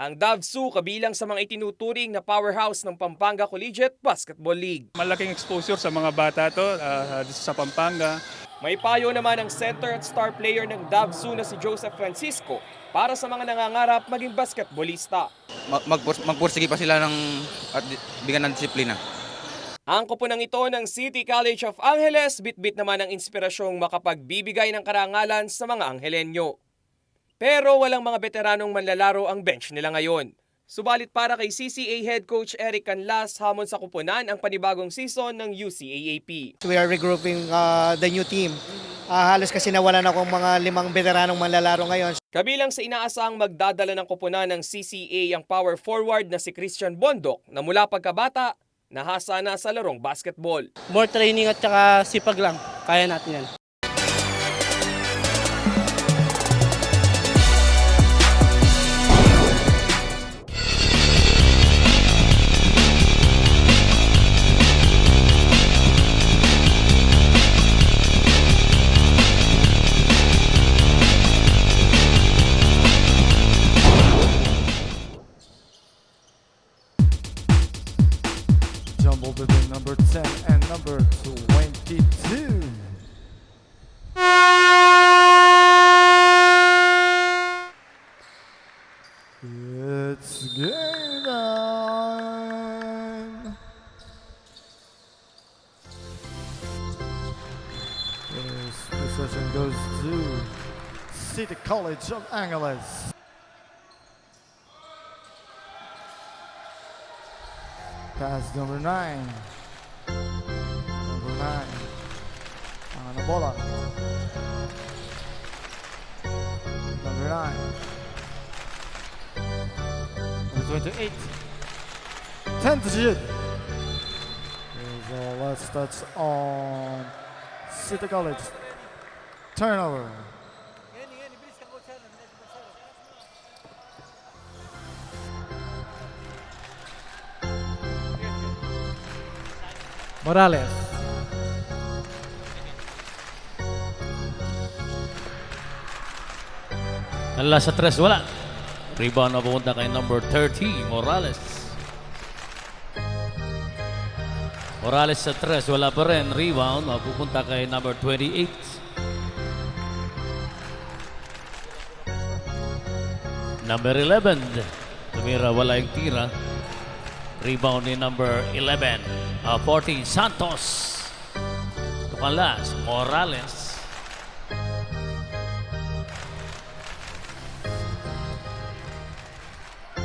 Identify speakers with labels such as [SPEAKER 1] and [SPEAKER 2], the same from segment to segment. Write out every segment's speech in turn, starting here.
[SPEAKER 1] Ang DHVTSU kabilang sa mga itinuturing na powerhouse ng Pampanga Collegiate Basketball League.
[SPEAKER 2] Malaking exposure sa mga bata to dito sa Pampanga.
[SPEAKER 1] May payo naman ang center at star player ng DHVTSU na si Joseph Francisco para sa mga nangangarap maging basketballista.
[SPEAKER 3] Magpursige pa sila at bigyan ng disiplina.
[SPEAKER 1] Ang koponang ito ng City College of Angeles, bitbit naman ang inspirasyong makapagbibigay ng karangalan sa mga Angelenyo. Pero walang mga veteranong manlalaro ang bench nila ngayon. Subalit para kay CCA Head Coach Eric Canlas, hamon sa kuponan ang panibagong season ng UCAAP.
[SPEAKER 4] We are regrouping the new team. Halos kasi nawalan akong mga 5 veteranong manlalaro ngayon.
[SPEAKER 1] Kabilang sa inaasahang magdadala ng kuponan ng CCA ang power forward na si Christian Bondok na mula pagkabata, nahasa na sa larong basketball.
[SPEAKER 5] More training at saka sipag lang. Kaya natin yan.
[SPEAKER 6] Jumble between number 10 and number 22. It's game time. This possession goes to City College of Angeles. Pass number 9. Number 9. Ang bola. Number 9. Number 28. 10 to shoot. There's a last touch on City College. Turnover.
[SPEAKER 7] Morales. Nala sa 3, wala. Rebound na pupunta kay number 30, Morales. Morales sa 3, wala pa rin. Rebound, mapupunta kay number 28. Number 11, tumira, wala yung tira. Rebound ni number 11, 14, Santos. Tukanlas, Morales.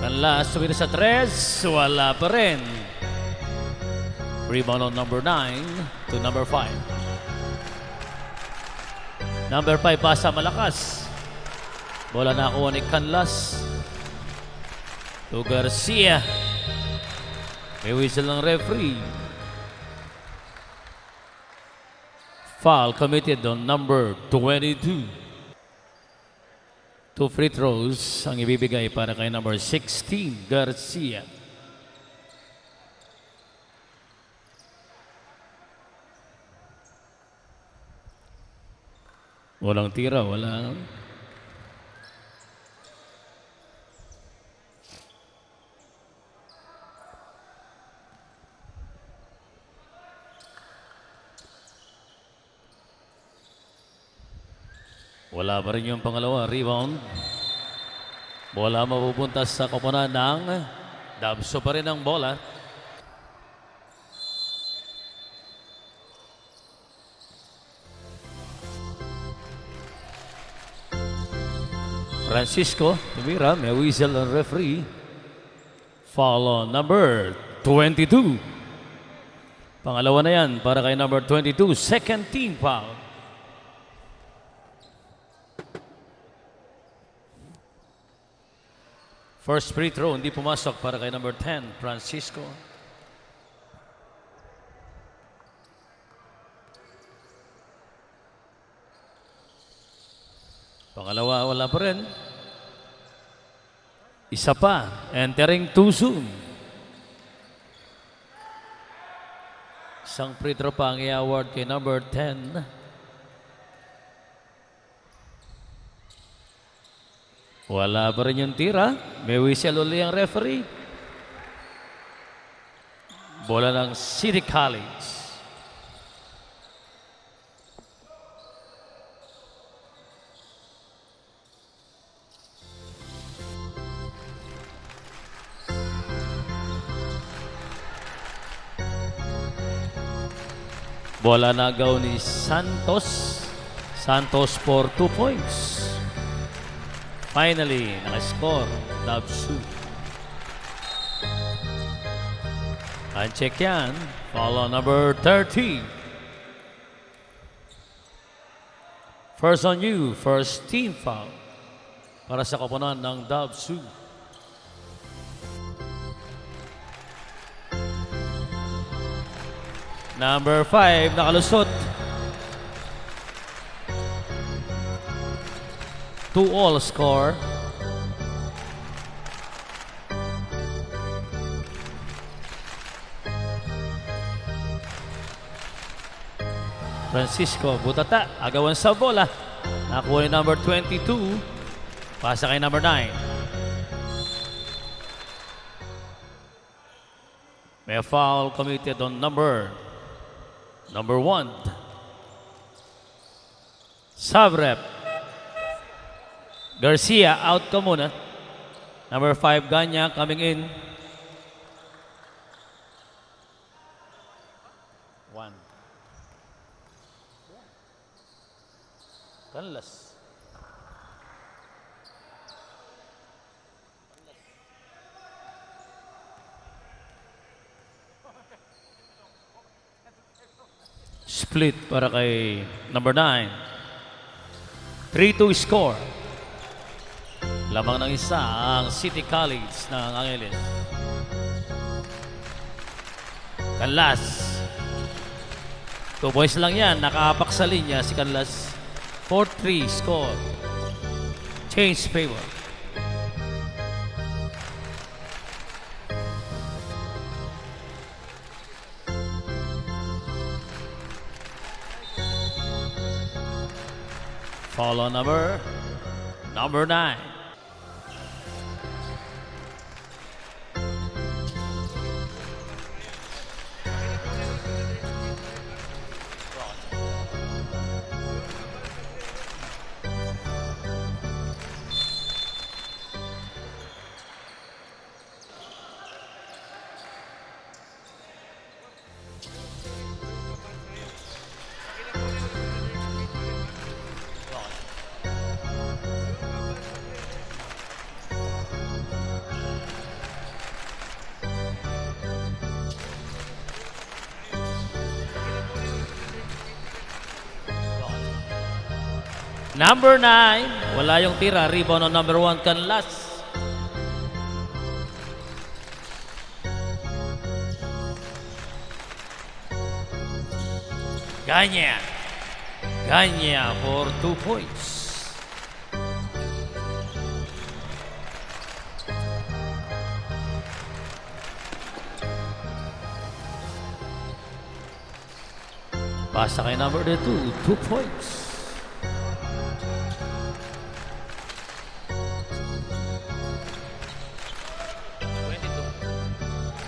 [SPEAKER 7] Canlas, tumira sa 3, wala pa rin. Rebound on number 9 to number 5. Number 5, pasa malakas. Bola nakuha ni Canlas. To Garcia. May whistle ng referee. Foul committed on number 22. 2 free throws ang ibibigay para kay number 16, Garcia. Walang tira, wala. Wala pa rin yung pangalawa. Rebound. Bola mapupunta sa koponan ng DHVTSU pa rin ang bola. Francisco tumira. May whistle ng referee. Foul on number 22. Pangalawa na yan para kay number 22. Second team foul. First free throw, hindi pumasok para kay number 10, Francisco. Pangalawa, wala pa rin. Isa pa, entering too soon. Isang free throw pa ang i-award kay number 10. Wala pa rin yung tira. May whistle uli ang referee. Bola ng City College. Bola na agaw ni Santos. Santos for 2 points. Finally, nakascore, DHVTSU. Uncheck yan. Follow number 30. First on you, first team foul. Para sa koponan ng DHVTSU. Number 5, nakalusot. 2-all score. Francisco Butata, agawan sa bola. Nakuha ni number 22. Pasa kay number 9. May foul committed on number 1. Subrep. Garcia, out ka muna. Number 5, Ganya, coming in. 1. Canlas. Split para kay number 9. 3-2 score. Lamang ng isa ang City College ng Angeles. Canlas. 2 points lang yan. Nakaapak sa linya si Canlas. 4-3 score. Change favor. Follow number 9. Number 9, wala yung tira. Rebound on number 1, Canlas. Ganya. Ganya for 2 points. Pasa kay number 2, 2 points.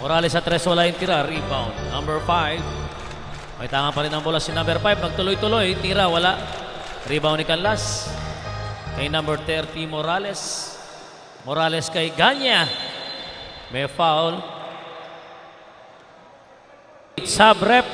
[SPEAKER 7] Morales sa 3, wala yung tira. Rebound. Number 5. May tangan pa rin ang bola si number 5. Nagtuloy-tuloy. Tira, wala. Rebound ni Canlas. Kay number 30, Morales. Morales kay Ganya. May foul. Subrep.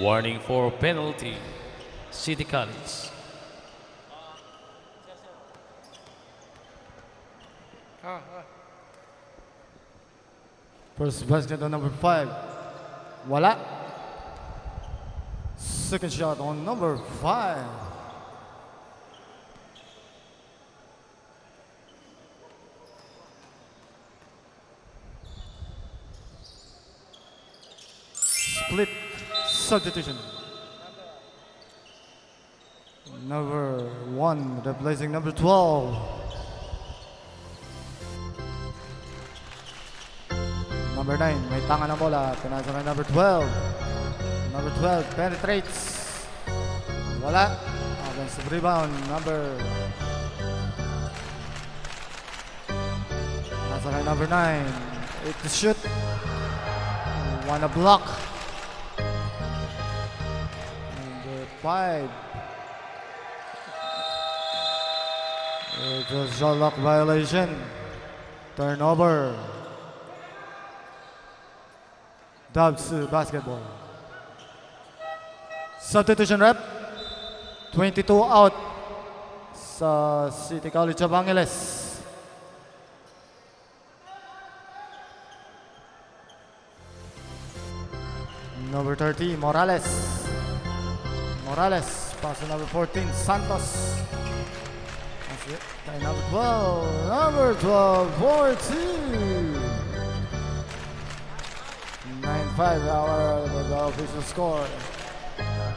[SPEAKER 7] Warning for penalty. City College.
[SPEAKER 6] First basket on number 5. Wala. Second shot on number 5. Split substitution. Number 1 replacing number 12. Number 9, may tangan ng bola. Pinasa na number 12. Number 12 penetrates. Wala. Offensive rebound. Number Nasa kay number 9. 8 to shoot. 1 a block. Number 5. It's a shot clock violation. Turnover. Dubs basketball. Substitution rep. 22 out sa City College of Angeles. Number 30, Morales. Morales, pass to number 14, Santos. That's it. By number 12, number 12, 14. 9-5 our the official score.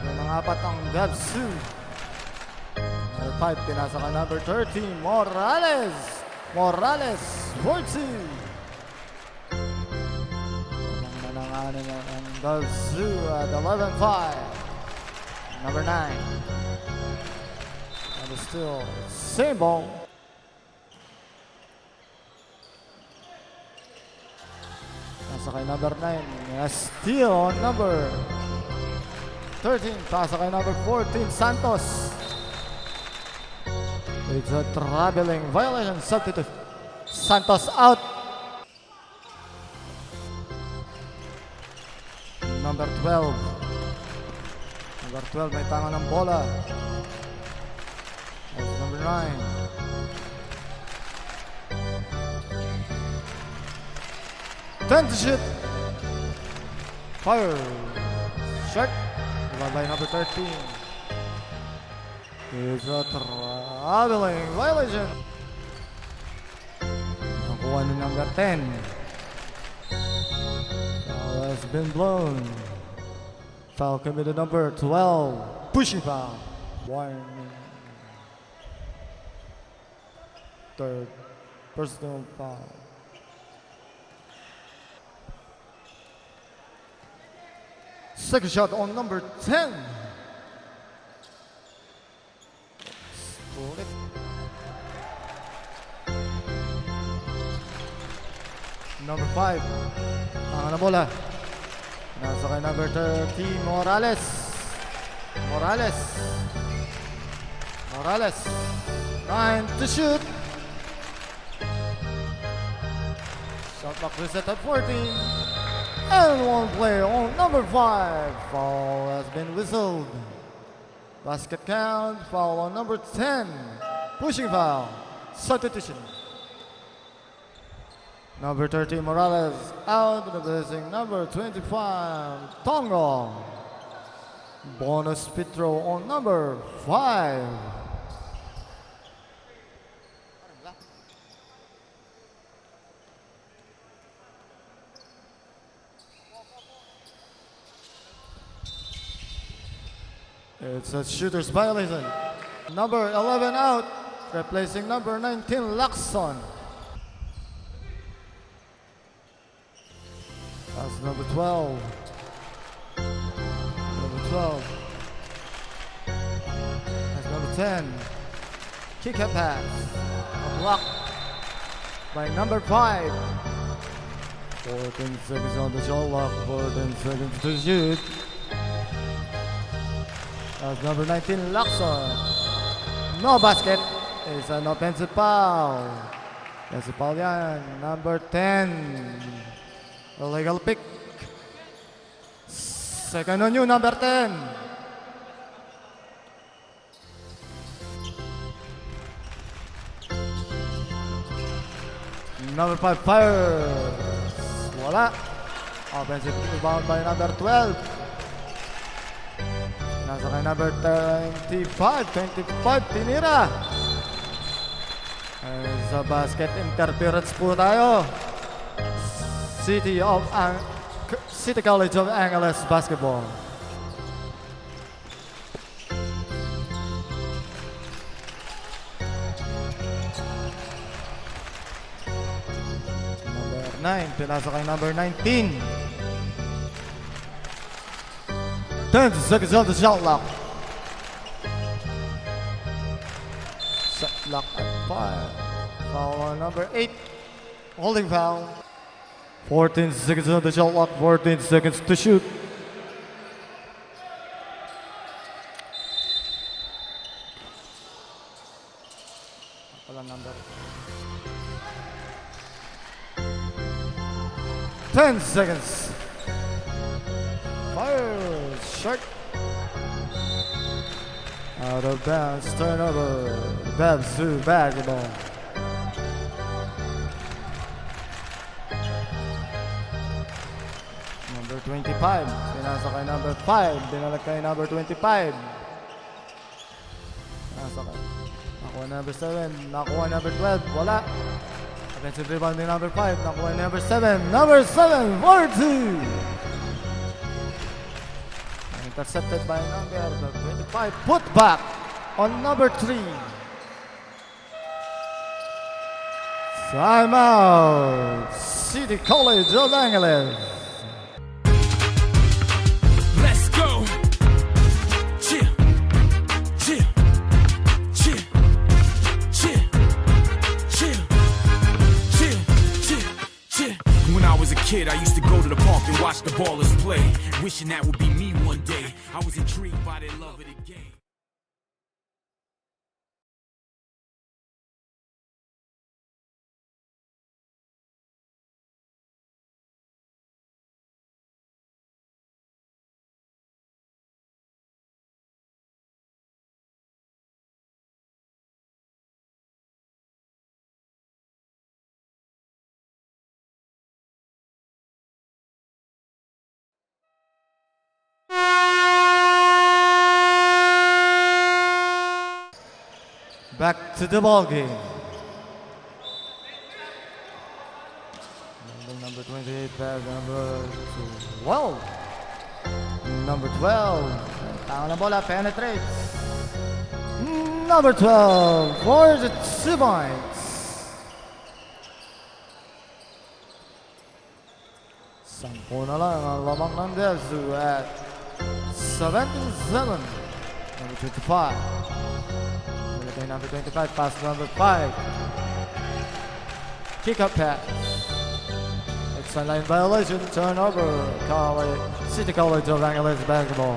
[SPEAKER 6] Yung mga apat ang Dubs. Number 5, pinasa ka number 13, Morales. Morales, 14. Nananganin ang Dubs at 11-5. Number 9. And still same ball. Nasa kay number 9. Steal on number 13. Pasa kay number 14, Santos. It's a traveling violation substitute. Santos out. Number 12. Number 12 may tangan ng bola. That's number 9. Ten to shoot. Fire. Shot. By number 13. It's a traveling violation. Nakuha ni number 10. Foul has been blown. Foul committed number 12. Pushing foul. One. Third personal foul. Second shot on number 10. Pull it. Number 5. Tangan na bola. Nasa kay number 30, Morales. Morales. Morales. 9 to shoot. Shot clock reset at 14. And one play on number 5. Foul has been whistled. Basket count. Foul on number 10. Pushing foul. Substitution. Number 13, Morales out. Replacing number 25, Tongo. Bonus speed throw on number 5. It's a shooter's violation. Number 11 out, replacing number 19, Lacson. That's number 12. Number 12. That's number 10. Kick and pass. A block by number 5. 14 seconds on the shot clock. 14 seconds to shoot. That's number 19, Lacson. No basket. It's an offensive foul. That's a foul yan. Number 10. Illegal pick. Second on you, number 10. Number 5 fires. Wala. Offensive rebound by number 12. Nasa kay number 25. Tinira. Sa basket interference po tayo. City College of Angeles basketball. Number 9, pinasa kay number 19. 10 seconds on the shot clock. Shot clock at 5. Foul on number 8. Holding foul. 14 seconds on the shot clock, 14 seconds to shoot. Number 10 seconds. Fire short. Out of bounds, turnover. Babs to basketball. Number 25. Pinasa kay number 5. Dinalag kay number 25. Pinasa kay. Nakuha number 7. Nakuha number 12. Wala. Offensive rebound ni number 5. Nakuha number 7. Number 7. 4-2. Intercepted by number 25. Put back on number 3. Timeout. City College of Angeles.
[SPEAKER 8] Let's go. Chill. Chill. Chill. Chill. Chill. Chill. Chill. Chill. When I was a kid, I used to go to the park and watch the ballers play. Wishing that would be me one day. I was intrigued by their love of the game.
[SPEAKER 6] Back to the ball game. Number 28, pass number 12. Number 12. Tama na bola, penetrates. Number 12 for the 2 points. Sampo na lang ang lamang ng DHVTSU at 17-7. Number 25. Number 25, pass number 5. Kick up pass. It's a line violation, turnover. City College of Angeles basketball.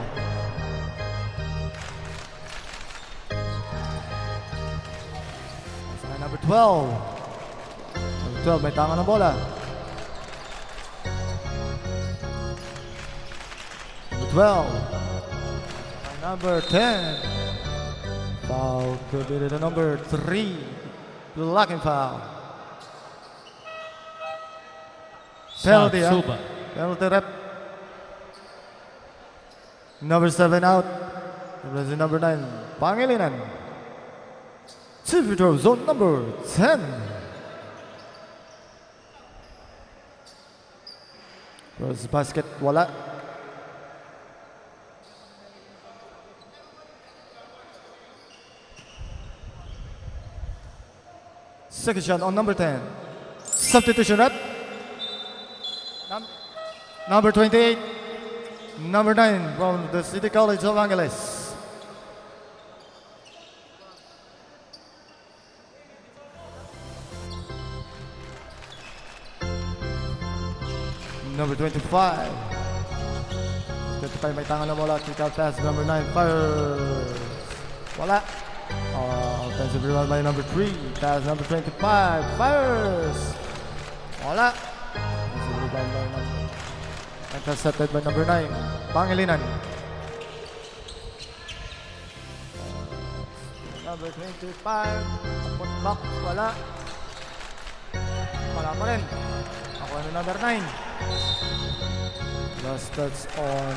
[SPEAKER 6] That's number 12. Number 12, may tanga ng bola. Number 12. Number 10. Foul committed to number 3. Blocking foul. Penalty,
[SPEAKER 7] Suba.
[SPEAKER 6] Penalty rep. Number 7 out. Represent number 9. Pangilinan. Free throw zone number 10. First basket, wala. Second shot on number 10. Substitution rep. Number 28. Number 9 from the City College of Angeles. Number 25. 25 may tanga na bola. Kick out pass. Number 9 fires. Wala. Offensive rebound by number 3. Pass number 25. Fires. Wala. Offensive rebound by number. Intercepted by number 9. Pangilinan. Number 25. Put back. Wala. Wala pa rin. Ako na number 9. Last touch on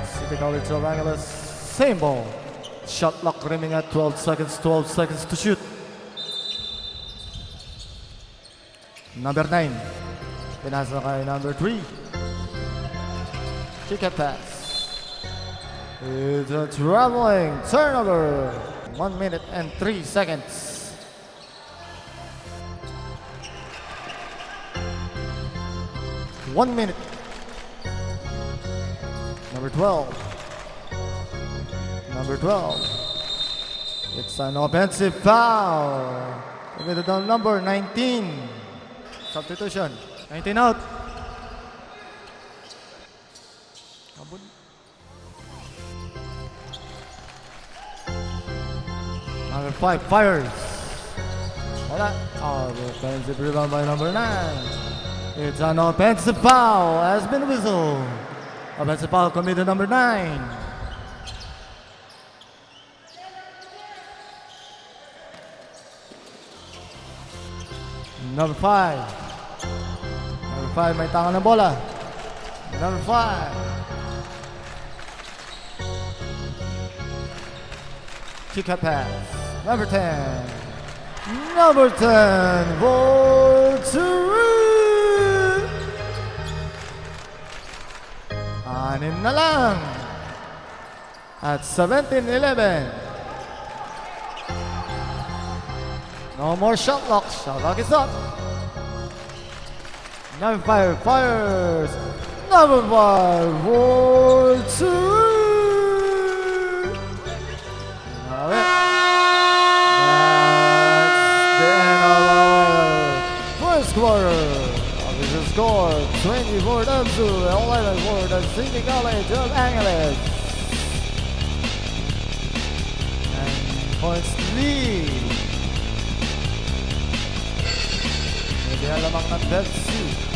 [SPEAKER 6] City College of Angeles. Same ball. Shot clock running at 12 seconds. 12 seconds to shoot. Number 9. Pinasa kay number 3. Kick and pass. It's a traveling turnover. 1 minute and 3 seconds. One minute. Number 12. Number 12. It's an offensive foul. Committed on number 19. Substitution. 19 out. Abun. Number 5 fires. Wala. Offensive rebound by number 9. It's an offensive foul has been whistled. Offensive foul committed number 9. Number 5. Number 5 may tangan ng bola. Number 5. Kick out pass. Number 10. Number 10. Ventura. Anim na lang. At 17-11. No more shot clock. Shot clock is up. Number 5 fires. Number 5 Ventura. Quarter. Official score 24-2, 11 for the City College of Angeles. 9 points lead. Hindi alamang ng DHVTSU.